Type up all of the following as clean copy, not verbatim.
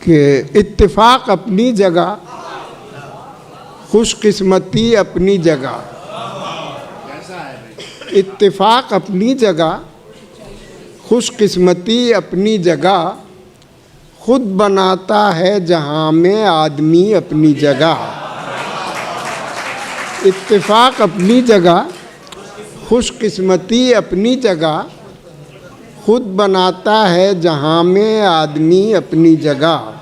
कि इत्तेफाक अपनी जगह, खुशकिस्मती अपनी जगह। इत्तेफाक अपनी जगह, खुशकिस्मती अपनी जगह, खुद बनाता है जहाँ में आदमी अपनी जगह। इत्तेफाक अपनी जगह, खुशकिस्मती अपनी जगह, खुद बनाता है जहाँ में आदमी अपनी जगह।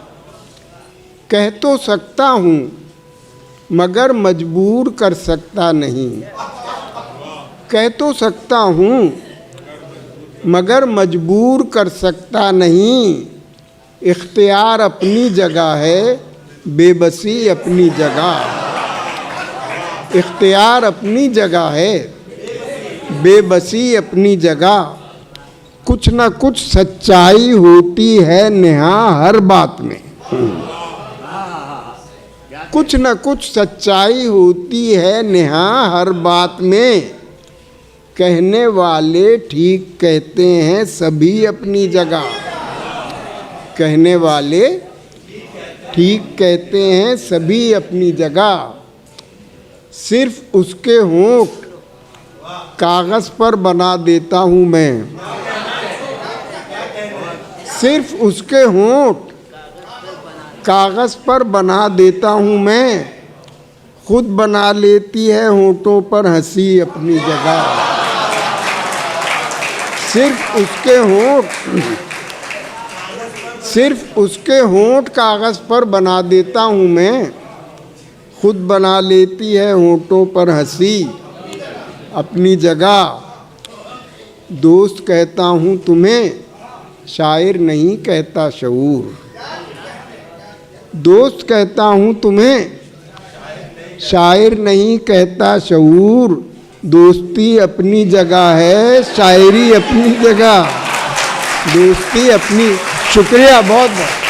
कह तो सकता हूँ मगर मजबूर कर सकता नहीं। कह तो सकता हूँ मगर मजबूर कर सकता नहीं। इख्तियार अपनी जगह है, बेबसी अपनी जगह। इख्तियार अपनी जगह है, बेबसी अपनी जगह। कुछ न कुछ सच्चाई होती है नेहा हर बात में। कुछ न कुछ सच्चाई होती है नेहा हर बात में। कहने वाले ठीक कहते हैं सभी अपनी जगह। कहने वाले ठीक कहते हैं सभी अपनी जगह। सिर्फ उसके होंठ कागज़ पर बना देता हूँ मैं। सिर्फ उसके होंठ कागज़ पर बना देता हूँ मैं। खुद बना लेती है होंठों पर हंसी अपनी जगह। सिर्फ उसके होंठ कागज़ पर बना देता हूँ मैं। खुद बना लेती है होंठों पर हंसी अपनी जगह। दोस्त कहता हूँ तुम्हें, शायर नहीं कहता शऊर। दोस्त कहता हूँ तुम्हें, शायर नहीं कहता शऊर। दोस्ती अपनी जगह है, शायरी अपनी जगह। दोस्ती अपनी। शुक्रिया बहुत बहुत।